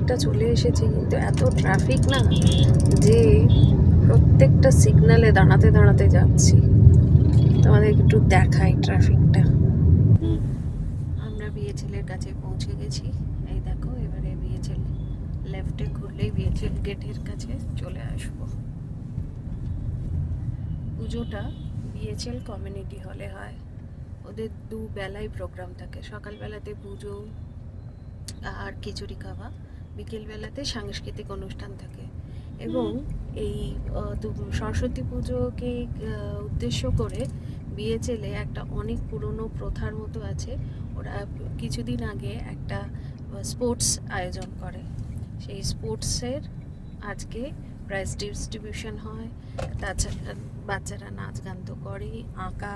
অনেকটা চলে এসেছি, কিন্তু এত ট্রাফিক না যে প্রত্যেকটা সিগন্যালে দাঁড়াতে দাঁড়াতে যাচ্ছি। তোমাদের একটু দেখাই ট্রাফিকটা। আমরা বিএচএলের কাছে পৌঁছে গেছি। এই দেখো, এবারে বিএচএল লেফটে ঘুরলেই বিএচএল গেটের কাছে চলে আসবো। পুজোটা বিএচএল কমিউনিটি হলে হয়। ওদের দুবেলায় প্রোগ্রাম থাকে, সকালবেলাতে পুজো আর খিচুড়ি খাওয়া, বিকেলবেলাতে সাংস্কৃতিক অনুষ্ঠান থাকে। এবং এই সরস্বতী পুজোকে উদ্দেশ্য করে বিএচএলে একটা অনেক পুরনো প্রথার মতো আছে। ওরা কিছুদিন আগে একটা স্পোর্টস আয়োজন করে। সেই স্পোর্টসের আজকে প্রাইজ ডিস্ট্রিবিউশন হয়। তাছাড়া বাচ্চারা নাচ গান তো করেই, আঁকা,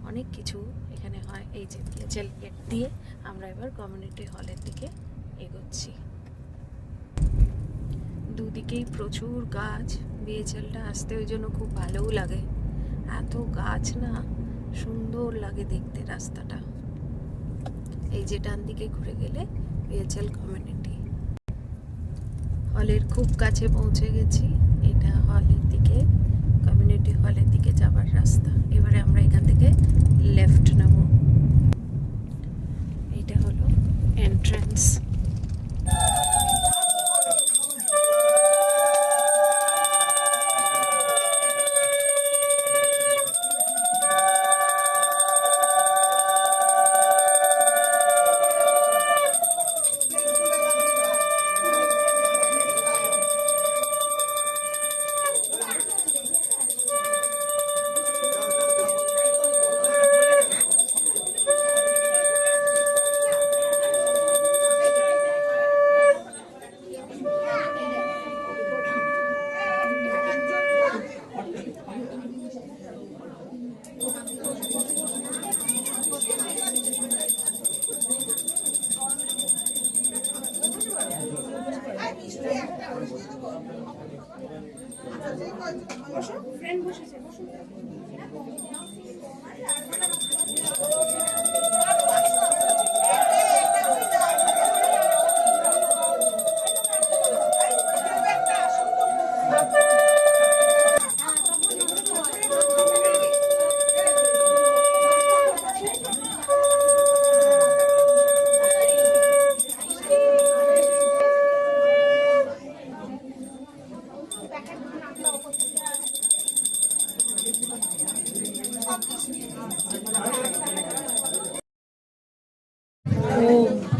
অনেক কিছু এখানে হয়। এই যে বিএচএল গেট দিয়ে আমরা এবার কমিউনিটি হলের দিকে এগোচ্ছি। দুদিকেই প্রচুর গাছ। বিএচএলটা আসতে ওই জন্য খুব ভালোও লাগে, এত গাছ না, সুন্দর লাগে দেখতে রাস্তাটা। এই যে ডান দিকে ঘুরে গেলে বিএচএল কমিউনিটি হলের খুব কাছে পৌঁছে গেছি। এটা হলের দিকে, কমিউনিটি হলের দিকে যাবার রাস্তা। এবারে আমরা এখান থেকে লেফট নেব। এটা হলো এন্ট্রান্স।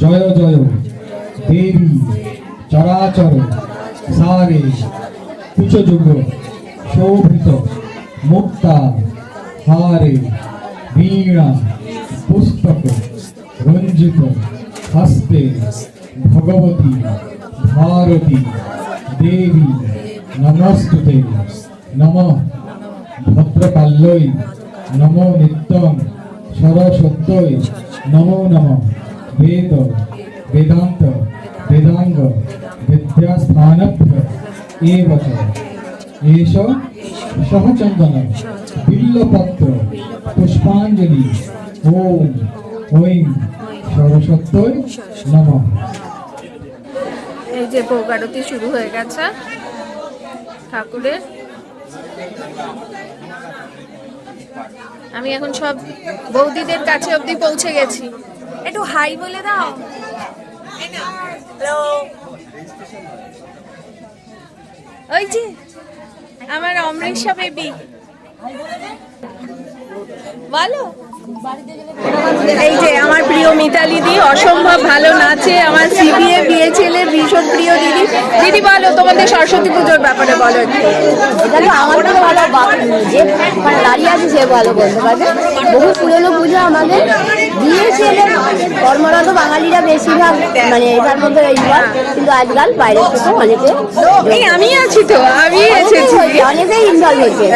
জয় জয় দেবী চরাচর সারে কুচযুগ শোভিত মুক্তা হারে বীণা পুস্তক রঞ্জিত হস্তে ভগবতী ভারতী দেবী নমস্তুতে নমঃ ভদ্রকাল্যৈ নমো নিত্যং সরস্বত্যৈ নমো নমঃ वेद वेदांत वेदांग विद्यास्थानभ्य एव च एष सहचंदन बिल्लपत्र पुष्पांजलि ओम ओं सरस्वत्यै नमः। এই যে ভোগ আরতি শুরু হয়ে গেছে ঠাকুরের। আমি এখন সব বৌদিদের কাছে অবধি পৌঁছে গেছি। একটু হাই বলে দাও। হ্যালো। ওই যে আমার অমৃষা বেবি, বলো। এই যে আমার প্রিয় মিতালি দি, অসম্ভব ভালো নাচে। আমার সিবিএ বিএচএলের ভীষণ প্রিয় দিদি। দিদি বলো তোমাদের সরস্বতী পুজোর ব্যাপারে বলো। আমার তো ভালো, যে দাঁড়িয়ে আছে সে ভালো বলতে পারবে। বহু পুরনো পুজো আমাদের বিএচএলের কর্মরত বাঙালিরা বেশিরভাগ, মানে এটার মধ্যে এইবার, কিন্তু আজকাল বাইরের থেকে অনেকে, আমি আছি তো, আমি এসেছি, অনেকেই ইনভলভ হয়েছে।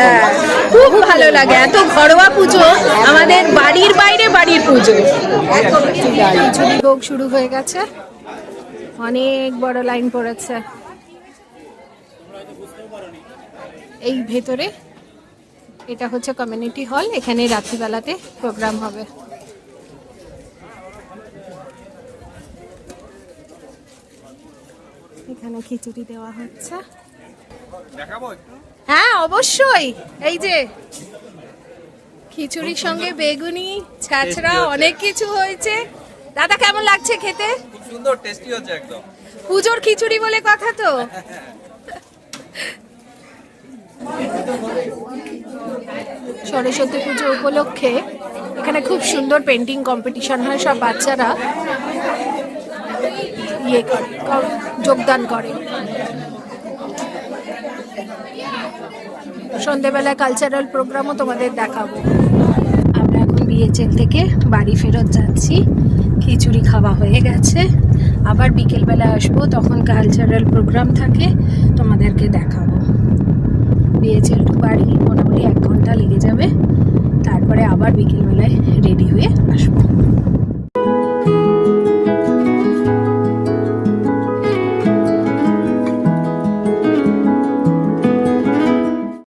খুব ভালো লাগে এত ঘরোয়া পুজো, আমাদের বাড়ির বাইরে বাড়ির পুজো। খিচুড়ি ভোগ শুরু হয়ে গেছে, অনেক বড় লাইন পড়েছে। এই ভেতরে এটা হচ্ছে কমিউনিটি হল, এখানে রাত্রিবেলাতে প্রোগ্রাম হবে। এখানে খিচুড়ি দেওয়া হচ্ছে। হ্যাঁ অবশ্যই, এই যে খিচুড়ির সঙ্গে বেগুনি, ছাছড়া, অনেক কিছু হয়েছে। দাদা কেমন লাগছে খেতে? খুব সুন্দর, টেস্টি হচ্ছে একদম। পুজোর খিচুড়ি বলে কথা তো। সরস্বতী পুজো উপলক্ষে এখানে খুব সুন্দর পেন্টিং কম্পিটিশন হয়, সব বাচ্চারা যোগদান করে। সন্ধেবেলায় কালচারাল প্রোগ্রামও তোমাদের দেখাবো। আমরা এখন বিএচএল থেকে বাড়ি ফেরত যাচ্ছি, খিচুড়ি খাওয়া হয়ে গেছে। আবার বিকেলবেলা আসবো, তখন কালচারাল প্রোগ্রাম থাকে, তোমাদেরকে দেখাবো। বিএচএল টু বাড়ি মোটামুটি 1 ঘন্টা লেগে যাবে, তারপরে আবার বিকেলবেলায় রেডি হয়ে